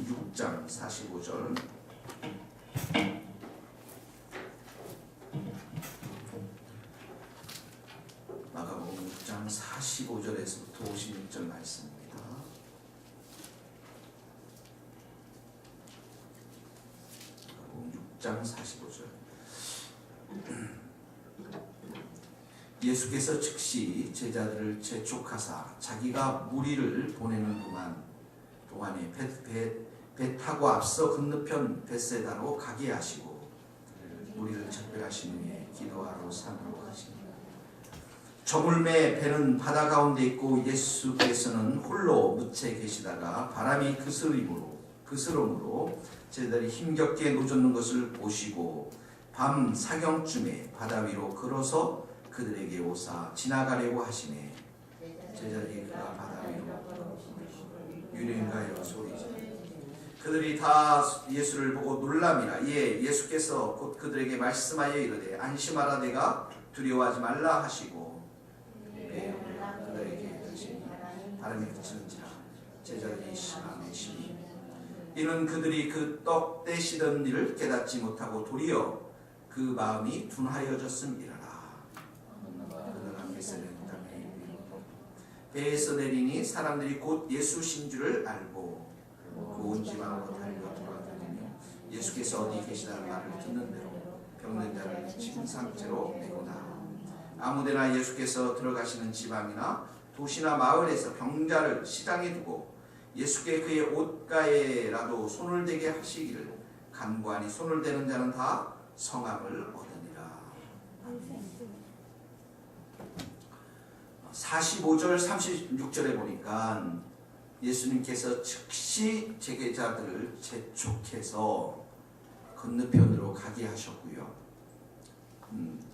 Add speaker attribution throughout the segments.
Speaker 1: 6장 45절. 마가복음 6장 45절에서부터 56절 말씀입니다. 마가복음 6장 45절. 예수께서 즉시 제자들을 재촉하사 자기가 무리를 보내는 동안에 배 타고 앞서 건너편 벳세다로 가게 하시고 무리를 작별하신 후에 기도하러 산으로 가시니라. 저물매 배는 바다 가운데 있고 예수께서는 홀로 묻혀 계시다가 바람이 그스름으로 제자들이 힘겹게 노젓는 것을 보시고 밤 사경쯤에 바다 위로 걸어서 그들에게 오사 지나가려고 하시네. 제자들이 그가 바다 위로 유령가여 소리지르 그들이 다 예수를 보고 놀람이라. 이에 예수께서 곧 그들에게 말씀하여 이르되 안심하라 내가 두려워하지 말라 하시고 그들에게 이르시니 바람이 그치는지라 제자들이 심함에 심히 이는 그들이 그 떡 떼시던 일을 깨닫지 못하고 도리어 그 마음이 둔하여졌음이라. 그들은 벳세다 땅에 배에서 내리니 사람들이 곧 예수신 줄을 알고 그 온 지방으로 달려 돌아다니며 예수께서 어디 계시다는 말을 듣는 대로 병든 자를 침상째로 메고나 아무데나 예수께서 들어가시는 지방이나 도시나 마을에서 병자를 시장에 두고 예수께 그의 옷가에라도 손을 대게 하시기를 간구하니 손을 대는 자는 다 성함을 얻으니라. 45절 36절에 보니까 예수님께서 즉시 제자들을 재촉해서 건너편으로 가게 하셨고요.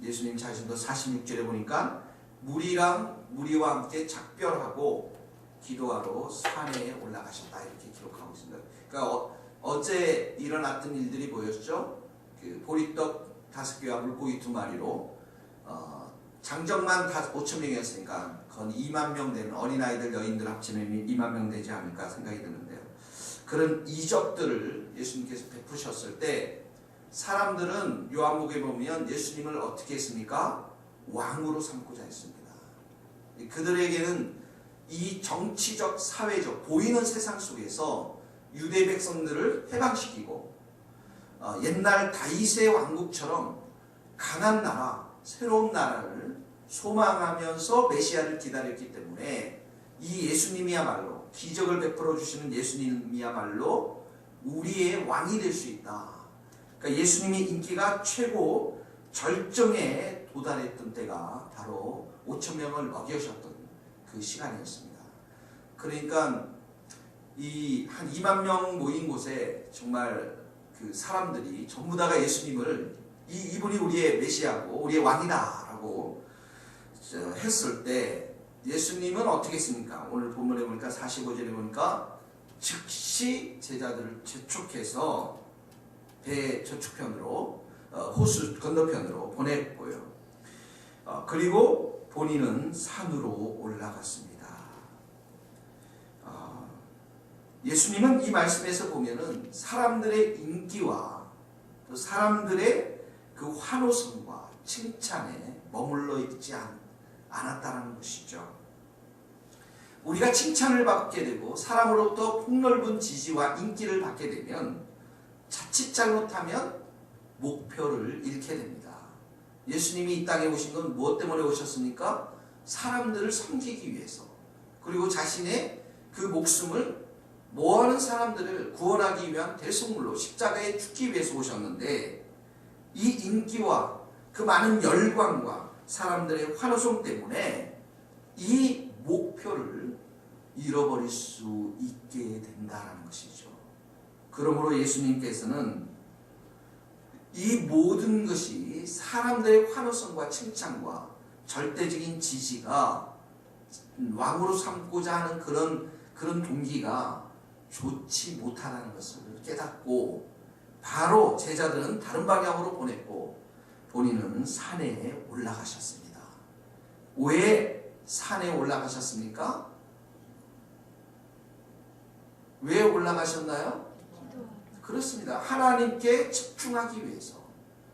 Speaker 1: 예수님 자신도 46절에 보니까 무리와 함께 작별하고 기도하러 산에 올라가셨다 이렇게 기록하고 있습니다. 그러니까 어제 일어났던 일들이 뭐였죠? 그 보리떡 5개와 물고기 2마리로 장정만 5,000명이었으니까 건 2만 명 되는 어린아이들 여인들 합치면 2만 명 되지 않을까 생각이 드는데요. 그런 이적들을 예수님께서 베푸셨을 때 사람들은 요한복음에 보면 예수님을 어떻게 했습니까? 왕으로 삼고자 했습니다. 그들에게는 이 정치적 사회적 보이는 세상 속에서 유대 백성들을 해방시키고 옛날 다윗의 왕국처럼 강한 나라 새로운 나라를 소망하면서 메시아를 기다렸기 때문에 이 예수님이야말로 기적을 베풀어 주시는 예수님이야말로 우리의 왕이 될 수 있다. 그러니까 예수님이 인기가 최고 절정에 도달했던 때가 바로 5,000명을 먹이셨던 그 시간이었습니다. 그러니까 이 한 2만 명 모인 곳에 정말 그 사람들이 전부 다가 예수님을 이분이 우리의 메시아고 우리의 왕이다라고 했을 때 예수님은 어떻게 했습니까? 오늘 본문에 보니까 45절에 보니까 즉시 제자들을 재촉해서 배 저축편으로 호수 건너편으로 보냈고요. 그리고 본인은 산으로 올라갔습니다. 예수님은 이 말씀에서 보면은 사람들의 인기와 또 사람들의 그 환호성과 칭찬에 머물러 있지 않았다는 것이죠. 우리가 칭찬을 받게 되고 사람으로부터 폭넓은 지지와 인기를 받게 되면 자칫 잘못하면 목표를 잃게 됩니다. 예수님이 이 땅에 오신 건 무엇 때문에 오셨습니까? 사람들을 섬기기 위해서, 그리고 자신의 그 목숨을 모하는 사람들을 구원하기 위한 대속물로 십자가에 죽기 위해서 오셨는데 이 인기와 그 많은 열광과 사람들의 환호성 때문에 이 목표를 잃어버릴 수 있게 된다는 것이죠. 그러므로 예수님께서는 이 모든 것이 사람들의 환호성과 칭찬과 절대적인 지지가 왕으로 삼고자 하는 그런 동기가 좋지 못하다는 것을 깨닫고 바로 제자들은 다른 방향으로 보냈고 본인은 산에 올라가셨습니다. 왜 산에 올라가셨습니까? 왜 올라가셨나요? 그렇습니다. 하나님께 집중하기 위해서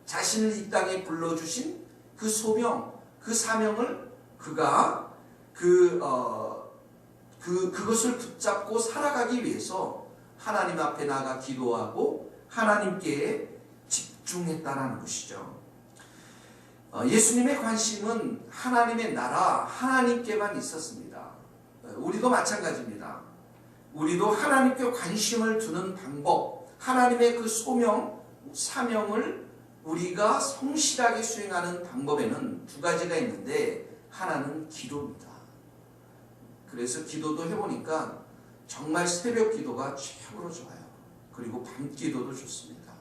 Speaker 1: 자신을 이 땅에 불러주신 그 소명, 그 사명을 그가 그것을 붙잡고 살아가기 위해서 하나님 앞에 나가 기도하고 하나님께 집중했다라는 것이죠. 예수님의 관심은 하나님의 나라, 하나님께만 있었습니다. 우리도 마찬가지입니다. 우리도 하나님께 관심을 두는 방법, 하나님의 그 소명, 사명을 우리가 성실하게 수행하는 방법에는 두 가지가 있는데 하나는 기도입니다. 그래서 기도도 해보니까 정말 새벽 기도가 최고로 좋아요. 그리고 밤 기도도 좋습니다.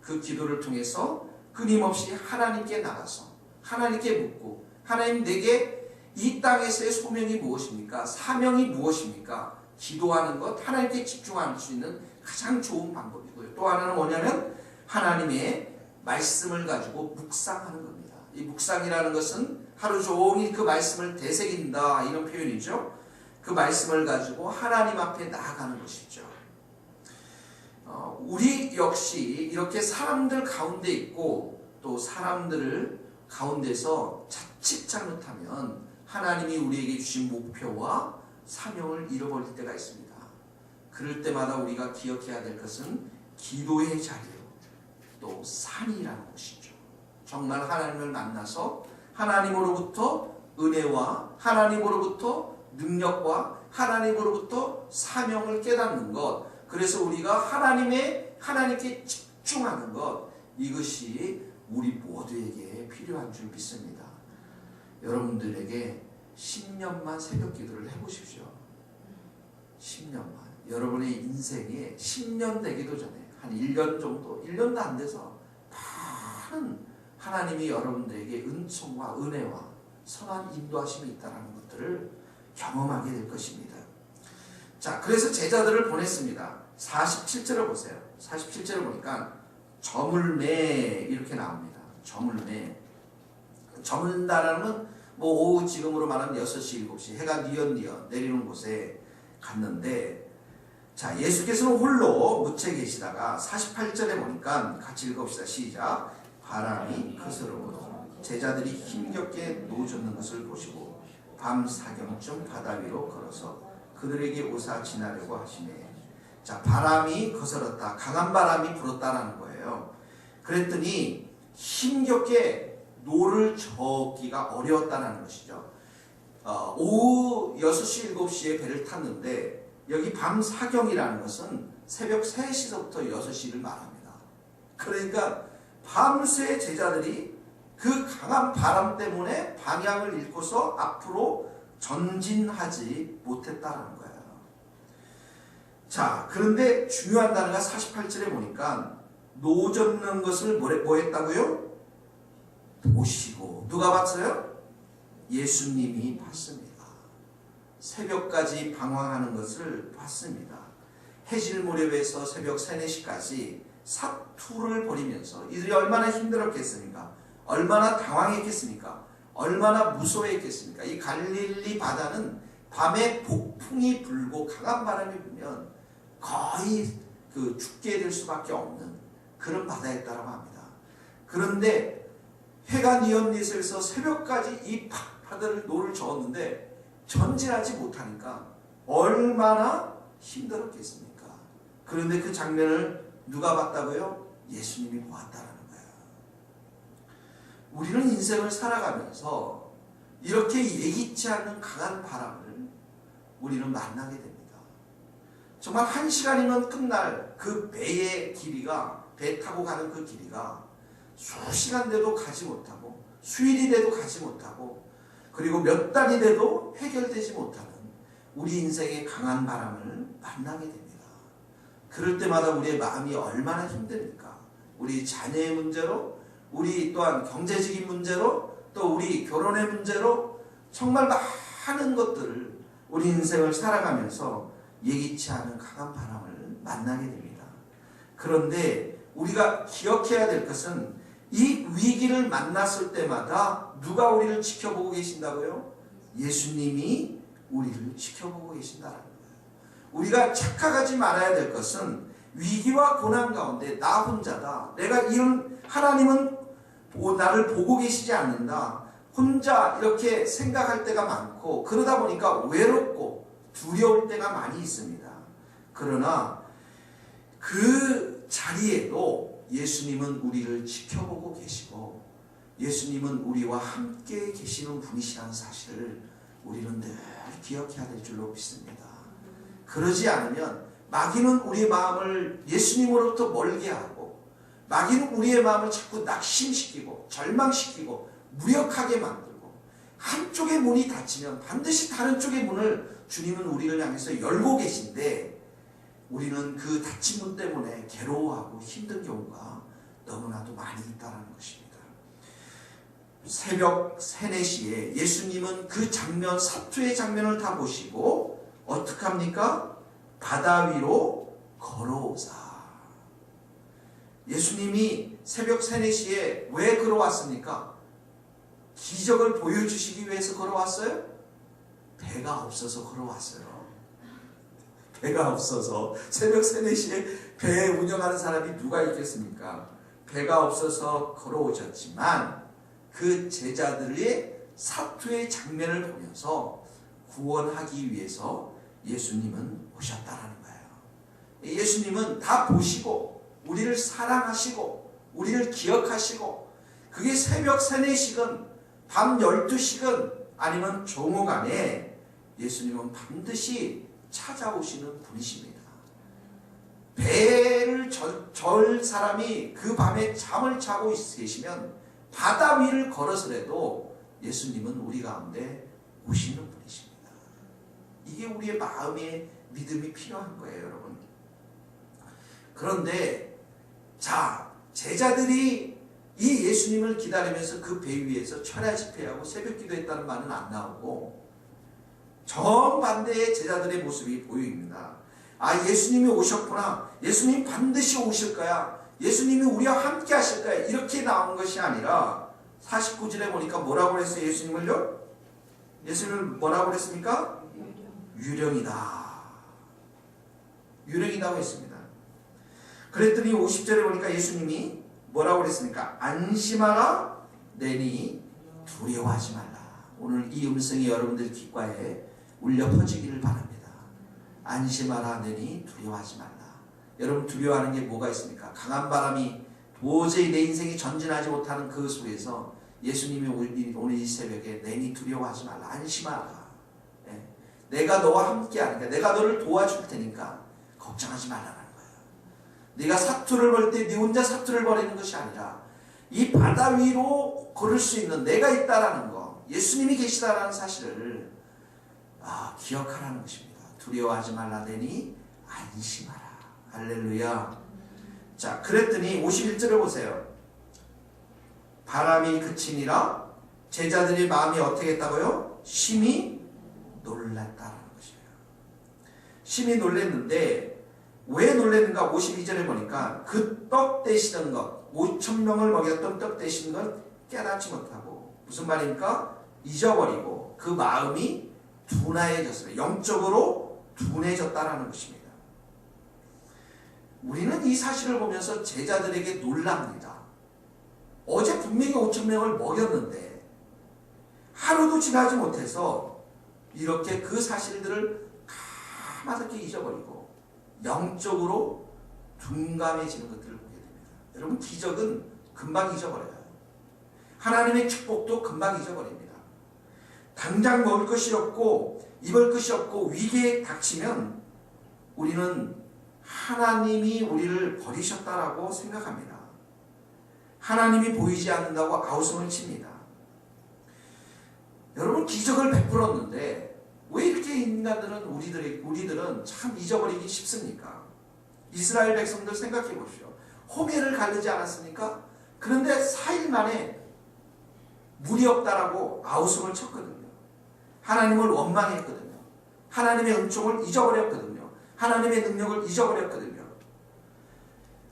Speaker 1: 그 기도를 통해서 끊임없이 하나님께 나가서 하나님께 묻고, 하나님 내게 이 땅에서의 소명이 무엇입니까? 사명이 무엇입니까? 기도하는 것, 하나님께 집중할 수 있는 가장 좋은 방법이고요. 또 하나는 뭐냐면 하나님의 말씀을 가지고 묵상하는 겁니다. 이 묵상이라는 것은 하루 종일 그 말씀을 되새긴다, 이런 표현이죠. 그 말씀을 가지고 하나님 앞에 나아가는 것이죠. 우리 역시 이렇게 사람들 가운데 있고 또 사람들을 가운데서 자칫 잘못하면 하나님이 우리에게 주신 목표와 사명을 잃어버릴 때가 있습니다. 그럴 때마다 우리가 기억해야 될 것은 기도의 자리요, 또 산이라는 것이죠. 정말 하나님을 만나서 하나님으로부터 은혜와 하나님으로부터 능력과 하나님으로부터 사명을 깨닫는 것, 그래서 우리가 하나님께 집중하는 것, 이것이 우리 모두에게 필요한 줄 믿습니다. 여러분들에게 10년만 새벽 기도를 해보십시오. 10년만. 여러분의 인생에 10년 되기도 전에 한 1년 정도, 1년도 안 돼서 많은 하나님이 여러분들에게 은총과 은혜와 선한 인도하심이 있다는 것들을 경험하게 될 것입니다. 자, 그래서 제자들을 보냈습니다. 47절을 보세요. 47절을 보니까 저물매 이렇게 나옵니다. 저물매. 저물다라는 건 뭐 오후 지금으로 말하면 6시, 7시 해가 뉘엿뉘엿 내리는 곳에 갔는데, 자, 예수께서는 홀로 묻혀 계시다가 48절에 보니까 같이 읽읍시다. 시작. 바람이 그스름으로 제자들이 힘겹게 누워졌는 것을 보시고 밤 사경쯤 바다 위로 걸어서 그들에게 오사 지나려고 하시네. 자, 바람이 거스렀다. 강한 바람이 불었다라는 거예요. 그랬더니 힘겹게 노를 저기가 어려웠다는 것이죠. 오후 6시, 7시에 배를 탔는데 여기 밤 사경이라는 것은 새벽 3시서부터 6시를 말합니다. 그러니까 밤새 제자들이 그 강한 바람 때문에 방향을 잃고서 앞으로 전진하지 못했다는 거예요. 자, 그런데 중요한 단어가 48절에 보니까 노젓는 것을 뭐 했다고요? 보시고. 누가 봤어요? 예수님이 봤습니다. 새벽까지 방황하는 것을 봤습니다. 해질 무렵에서 새벽 3, 4시까지 사투를 벌이면서 이들이 얼마나 힘들었겠습니까? 얼마나 당황했겠습니까? 얼마나 무서워했겠습니까? 이 갈릴리 바다는 밤에 폭풍이 불고 강한 바람이 불면 거의 죽게 될 수밖에 없는 그런 바다였다고 합니다. 그런데 해가 뉘엿뉘엿에서 새벽까지 이 바다를 노를 저었는데 전진하지 못하니까 얼마나 힘들었겠습니까? 그런데 그 장면을 누가 봤다고요? 예수님이 보았다는 거예요. 우리는 인생을 살아가면서 이렇게 예기치 않는 강한 바람을 우리는 만나게 됩니다. 정말 1시간이면 끝날 그 배의 길이가, 배 타고 가는 그 길이가 수시간 돼도 가지 못하고 수일이 돼도 가지 못하고 그리고 몇 달이 돼도 해결되지 못하는 우리 인생의 강한 바람을 만나게 됩니다. 그럴 때마다 우리의 마음이 얼마나 힘듭니까? 우리 자녀의 문제로, 우리 또한 경제적인 문제로, 또 우리 결혼의 문제로 정말 많은 것들을 우리 인생을 살아가면서 예기치 않은 강한 바람을 만나게 됩니다. 그런데 우리가 기억해야 될 것은 이 위기를 만났을 때마다 누가 우리를 지켜보고 계신다고요? 예수님이 우리를 지켜보고 계신다는 거예요. 우리가 착각하지 말아야 될 것은 위기와 고난 가운데 나 혼자다. 내가 이런 하나님은 나를 보고 계시지 않는다. 혼자 이렇게 생각할 때가 많고 그러다 보니까 외롭고 두려울 때가 많이 있습니다. 그러나 그 자리에도 예수님은 우리를 지켜보고 계시고 예수님은 우리와 함께 계시는 분이시라는 사실을 우리는 늘 기억해야 될 줄로 믿습니다. 그러지 않으면 마귀는 우리의 마음을 예수님으로부터 멀게 하고 마귀는 우리의 마음을 자꾸 낙심시키고 절망시키고 무력하게 만들고 한쪽의 문이 닫히면 반드시 다른 쪽의 문을 주님은 우리를 향해서 열고 계신데 우리는 그 닫힌 문 때문에 괴로워하고 힘든 경우가 너무나도 많이 있다는 것입니다. 새벽 3, 4시에 예수님은 그 장면, 사투의 장면을 다 보시고 어떻게 합니까? 바다 위로 걸어오사. 예수님이 새벽 3, 4시에 왜 걸어왔습니까? 기적을 보여주시기 위해서 걸어왔어요? 배가 없어서 걸어왔어요. 배가 없어서 새벽 3, 4시에 배 운영하는 사람이 누가 있겠습니까? 배가 없어서 걸어오셨지만 그 제자들의 사투의 장면을 보면서 구원하기 위해서 예수님은 오셨다라는 거예요. 예수님은 다 보시고 우리를 사랑하시고 우리를 기억하시고 그게 새벽 3, 4시건 밤 12시건 아니면 종호간에 예수님은 반드시 찾아오시는 분이십니다. 배를 절 사람이 그 밤에 잠을 자고 계시면 바다 위를 걸어서라도 예수님은 우리 가운데 오시는 분이십니다. 이게 우리의 마음의 믿음이 필요한 거예요, 여러분. 그런데 자, 제자들이 이 예수님을 기다리면서 그 배 위에서 철야 집회하고 새벽 기도했다는 말은 안 나오고 정반대의 제자들의 모습이 보입니다. 아, 예수님이 오셨구나. 예수님 반드시 오실 거야. 예수님이 우리와 함께 하실 거야. 이렇게 나온 것이 아니라 49절에 보니까 뭐라고 그랬어요? 예수님을요? 예수님을 뭐라고 그랬습니까? 유령이다. 유령이라고 했습니다. 그랬더니 50절에 보니까 예수님이 뭐라고 그랬습니까? 안심하라 내니 두려워하지 말라. 오늘 이 음성이 여러분들 귓가에 울려 퍼지기를 바랍니다. 안심하라 내니 두려워하지 말라. 여러분 두려워하는 게 뭐가 있습니까? 강한 바람이 도저히 내 인생이 전진하지 못하는 그 속에서 예수님이 오늘 이 새벽에 내니 두려워하지 말라. 안심하라. 네. 내가 너와 함께 하니까 내가 너를 도와줄 테니까 걱정하지 말라는 거예요. 네가 사투를 벌 때 네 혼자 사투를 벌이는 것이 아니라 이 바다 위로 걸을 수 있는 내가 있다라는 거, 예수님이 계시다라는 사실을 기억하라는 것입니다. 두려워하지 말라 되니 안심하라. 할렐루야. 자, 그랬더니 51절을 보세요. 바람이 그치니라 제자들의 마음이 어떻게 했다고요? 심히 놀랐다라는 것이에요. 심히 놀랐는데 왜 놀랐는가? 52절에 보니까 그 떡 대시던 것, 5,000명을 먹였던 떡 대신 것 깨닫지 못하고 무슨 말입니까? 잊어버리고 그 마음이 둔해졌습니다. 영적으로 둔해졌다라는 것입니다. 우리는 이 사실을 보면서 제자들에게 놀랍니다. 어제 분명히 5,000명을 먹였는데 하루도 지나지 못해서 이렇게 그 사실들을 까맣게 잊어버리고 영적으로 둔감해지는 것들을 보게 됩니다. 여러분 기적은 금방 잊어버려요. 하나님의 축복도 금방 잊어버립니다. 당장 먹을 것이 없고 입을 것이 없고 위기에 닥치면 우리는 하나님이 우리를 버리셨다라고 생각합니다. 하나님이 보이지 않는다고 아우성을 칩니다. 여러분 기적을 베풀었는데 왜 이렇게 인간들은 우리들은 참 잊어버리기 쉽습니까? 이스라엘 백성들 생각해 보십시오. 호메를 가르지 않았습니까? 그런데 4일 만에 물이 없다라고 아우성을 쳤거든요. 하나님을 원망했거든요. 하나님의 은총을 잊어버렸거든요. 하나님의 능력을 잊어버렸거든요.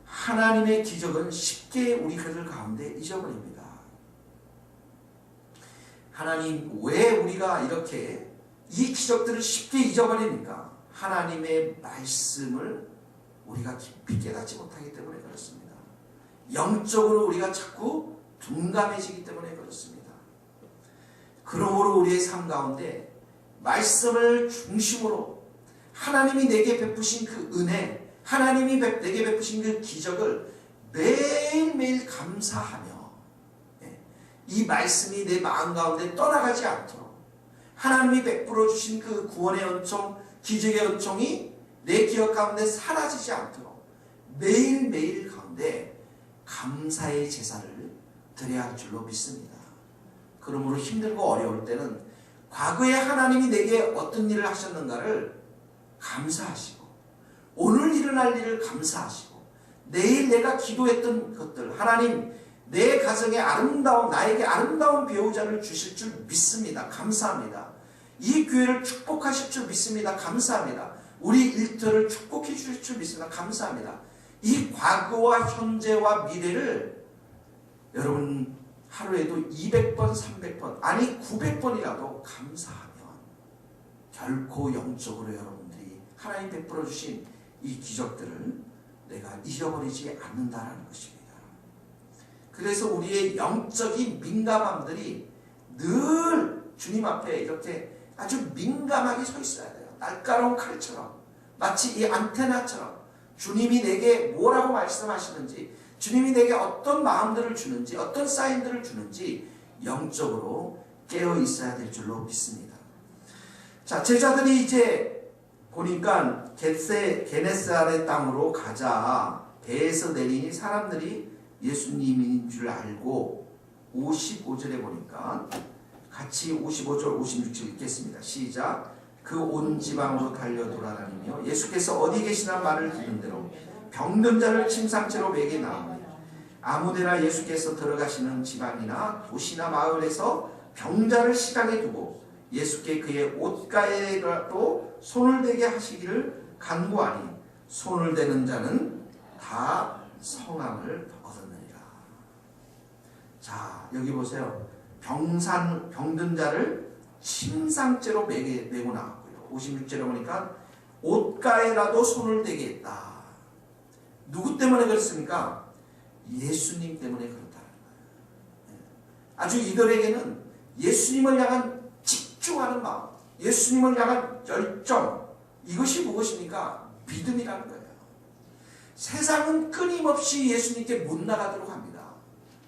Speaker 1: 하나님의 기적은 쉽게 우리 그들 가운데 잊어버립니다. 하나님 왜 우리가 이렇게 이 기적들을 쉽게 잊어버립니까? 하나님의 말씀을 우리가 깊이 깨닫지 못하기 때문에 그렇습니다. 영적으로 우리가 자꾸 둔감해지기 때문에 그렇습니다. 그러므로 우리의 삶 가운데 말씀을 중심으로 하나님이 내게 베푸신 그 은혜, 하나님이 내게 베푸신 그 기적을 매일매일 감사하며 이 말씀이 내 마음 가운데 떠나가지 않도록 하나님이 베풀어 주신 그 구원의 은총, 기적의 은총이 내 기억 가운데 사라지지 않도록 매일매일 가운데 감사의 제사를 드려야 할 줄로 믿습니다. 그러므로 힘들고 어려울 때는 과거에 하나님이 내게 어떤 일을 하셨는가를 감사하시고 오늘 일어날 일을 감사하시고 내일 내가 기도했던 것들, 하나님 내 가정에 나에게 아름다운 배우자를 주실 줄 믿습니다. 감사합니다. 이 교회를 축복하실 줄 믿습니다. 감사합니다. 우리 일터를 축복해 주실 줄 믿습니다. 감사합니다. 이 과거와 현재와 미래를 여러분 하루에도 200번, 300번, 아니 900번이라도 감사하면 결코 영적으로 여러분들이 하나님 베풀어 주신 이 기적들을 내가 잊어버리지 않는다라는 것입니다. 그래서 우리의 영적인 민감함들이 늘 주님 앞에 이렇게 아주 민감하게 서 있어야 돼요. 날카로운 칼처럼, 마치 이 안테나처럼 주님이 내게 뭐라고 말씀하시는지, 주님이 내게 어떤 마음들을 주는지, 어떤 사인들을 주는지 영적으로 깨어 있어야 될 줄로 믿습니다. 자, 제자들이 이제 보니까 게네사렛 땅으로 가자 배에서 내리니 사람들이 예수님인 줄 알고 55절에 보니까 같이 55절 56절 읽겠습니다. 시작. 그 온 지방으로 달려 돌아다니며 예수께서 어디 계시나 말을 듣는 대로 병든 자를 침상째로 매게 나오니 아무데나 예수께서 들어가시는 지방이나 도시나 마을에서 병자를 시장에 두고 예수께 그의 옷가에라도 손을 대게 하시기를 간구하니 손을 대는 자는 다 성함을 얻었느니라. 자, 여기 보세요. 병든 자를 침상째로 메고 나왔고요. 56절에 보니까 옷가에라도 손을 대게 했다. 누구 때문에 그렇습니까? 예수님 때문에 그렇다는 거예요. 아주 이들에게는 예수님을 향한 집중하는 마음, 예수님을 향한 열정, 이것이 무엇입니까? 믿음이라는 거예요. 세상은 끊임없이 예수님께 못 나가도록 합니다.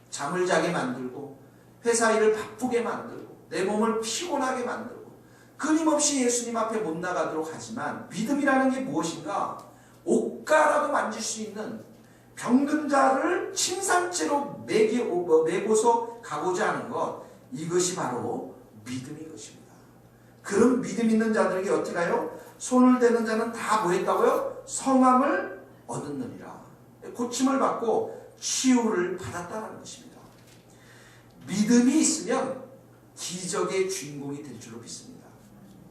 Speaker 1: 잠을 자게 만들고 회사 일을 바쁘게 만들고 내 몸을 피곤하게 만들고 끊임없이 예수님 앞에 못 나가도록 하지만 믿음이라는 게 무엇인가? 옷가라도 만질 수 있는 병든 자를 침상째로 메고서 가고자 하는 것, 이것이 바로 믿음인 것입니다. 그런 믿음 있는 자들에게 어떻게 하요? 손을 대는 자는 다 뭐 했다고요? 성함을 얻었느니라. 고침을 받고 치유를 받았다는 것입니다. 믿음이 있으면 기적의 주인공이 될 줄로 믿습니다.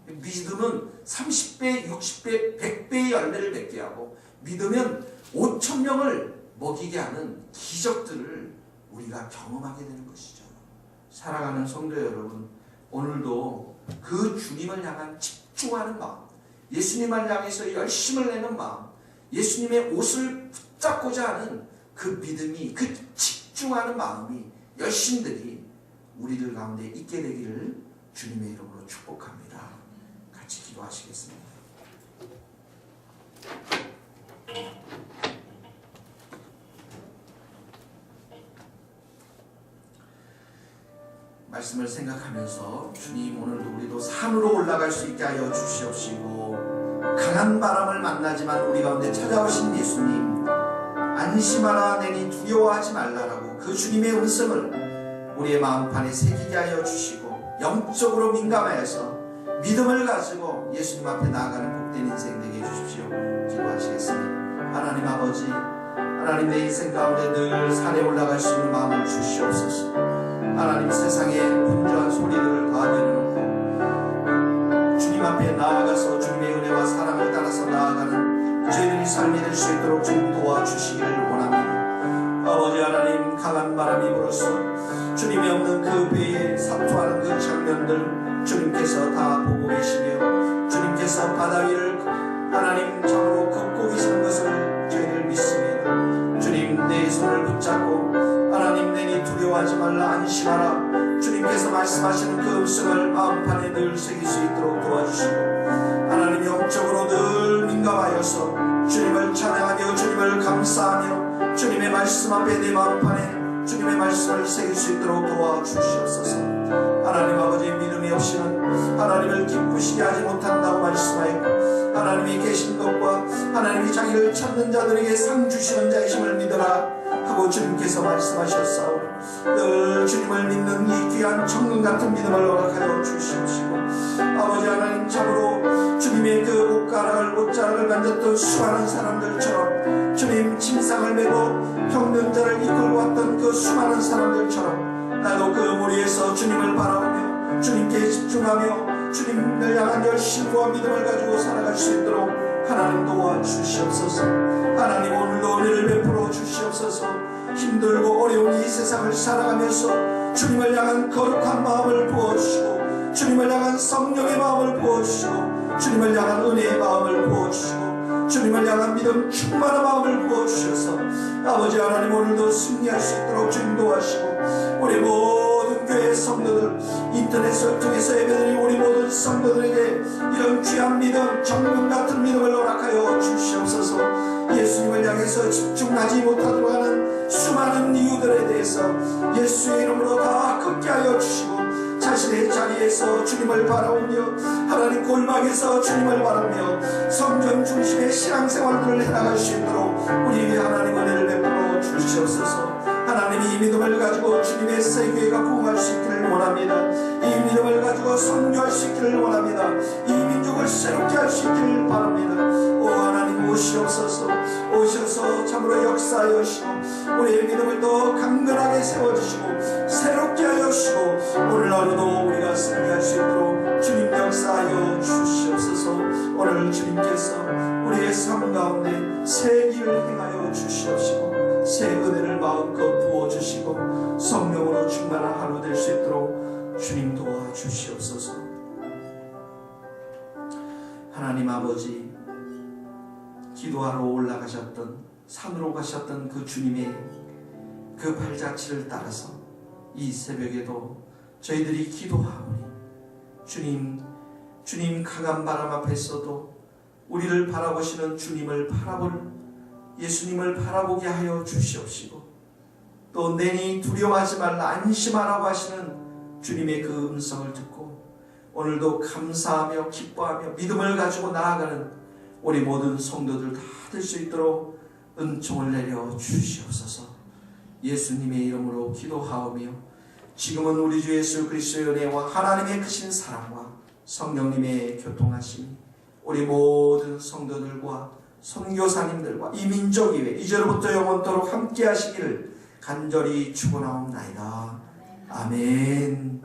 Speaker 1: 믿음은 30배, 60배, 100배의 열매를 맺게 하고 믿으면 5,000명을 먹이게 하는 기적들을 우리가 경험하게 되는 것이죠. 사랑하는 성도 여러분, 오늘도 그 주님을 향한 집중하는 마음, 예수님을 향해서 열심을 내는 마음, 예수님의 옷을 붙잡고자 하는 그 믿음이, 그 집중하는 마음이, 열심들이 우리들 가운데 있게 되기를 주님의 이름으로 축복합니다. 같이 기도하시겠습니다. 말씀을 생각하면서 주님, 오늘도 우리도 산으로 올라갈 수 있게 하여 주시옵시고, 강한 바람을 만나지만 우리 가운데 찾아오신 예수님, 안심하라 내니 두려워하지 말라라고 그 주님의 음성을 우리의 마음판에 새기게 하여 주시고, 영적으로 민감하여서 믿음을 가지고 예수님 앞에 나아가는 복된 인생 되게 해주십시오. 기도하시겠습니다. 하나님 아버지, 하나님 내 인생 가운데 늘 산에 올라갈 수 있는 마음을 주시옵소서. 하나님, 세상의 분주한 소리들을 다 내려놓고 주님 앞에 나아가서 주님의 은혜와 사랑을 따라서 나아가는 저희들의 삶이 될 수 있도록 주님 도와주시기를 원합니다. 아버지 하나님, 강한 바람이 불어서 주님이 없는 그 배에 사투하는 그 장면들 주님께서 다 보고 계시며 주님께서 바다 위를 하나님 참으로 걷고 계시는 것을 손을 붙잡고 하나님 내니 두려워하지 말라 안심하라 주님께서 말씀하시는 그 음성을 마음판에 늘 새길 수 있도록 도와주시고 하나님 영적으로 늘 민감하여서 주님을 찬양하며 주님을 감사하며 주님의 말씀 앞에 내 마음판에 주님의 말씀을 새길 수 있도록 도와주시옵소서. 하나님 아버지 믿음이 없이는 하나님을 기쁘시게 하지 못한다고 말씀하였고 하나님이 계신 것과 하나님이 자기를 찾는 자들에게 상 주시는 자이심을 믿어라 하고 주님께서 말씀하셨사오니 늘 주님을 믿는 이 귀한 천금 같은 믿음을 허락하여 주시옵시고 아버지 하나님 참으로 주님의 그 옷자락을 만졌던 수많은 사람들처럼 주님 침상을 메고 병든 자를 이끌고 왔던 그 수많은 사람들처럼 나도 그 무리에서 주님을 바라보며 주님께 집중하며 주님을 향한 열심과 믿음을 가지고 살아갈 수 있도록 하나님 도와주시옵소서. 하나님 오늘도 은혜를 베풀어 주시옵소서. 힘들고 어려운 이 세상을 살아가면서 주님을 향한 거룩한 마음을 부어주시고 주님을 향한 성령의 마음을 부어주시고 주님을 향한 은혜의 마음을 부어주시고 주님을 향한 믿음 충만한 마음을 부어주셔서 아버지 하나님 오늘도 승리할 수 있도록 주님 도와주시고 우리 모든 교회 성도들 인터넷을 통해서 예배드린 우리 모든 성도들에게 이런 귀한 믿음 정금 같은 믿음을 허락하여 주시옵소서. 예수님을 향해서 집중하지 못하도록 하는 수많은 이유들에 대해서 예수의 이름으로 다 걷게 하여 주시고 자신의 자리에서 주님을 바라보며 하나님 골방에서 주님을 바라보며 성전 중심의 신앙생활들을 해나갈 수 있도록 우리 위에 하나님 은혜를 베풀어 주시옵소서. 하나님이 이 믿음을 가지고 주님의 세계가 부흥할 수 있기를 원합니다. 이 믿음을 가지고 선교할 수 있기를 원합니다. 이 민족을 새롭게 할 수 있기를 바랍니다. 오 하나님 오시옵소서. 오셔서 참으로 역사하시고 우리의 믿음을 더 강건하게 세워주시고 새롭게 하여 주시고 오늘 하루도 우리가 승리할 수 있도록 주님 역사하여 주시옵소서. 오늘 주님께서 우리의 삶 가운데 새 길을 행하여 주시옵시고 새 은혜를 마음껏 부어주시고 성령으로 충만한 하루 될 수 있도록 주님 도와주시옵소서. 하나님 아버지 기도하러 올라가셨던 산으로 가셨던 그 주님의 그 발자취를 따라서 이 새벽에도 저희들이 기도하오니 주님 강한 바람 앞에서도 우리를 바라보시는 주님을 예수님을 바라보게 하여 주시옵시고 또 내니 두려워하지 말라 안심하라고 하시는 주님의 그 음성을 듣고 오늘도 감사하며 기뻐하며 믿음을 가지고 나아가는 우리 모든 성도들 다 될 수 있도록 은총을 내려 주시옵소서. 예수님의 이름으로 기도하오며 지금은 우리 주 예수 그리스도의 은혜와 하나님의 크신 사랑과 성령님의 교통하심이 우리 모든 성도들과 선교사님들과 이 민족 위에 이제로부터 영원토록 함께 하시기를 간절히 축원하옵나이다. 아멘.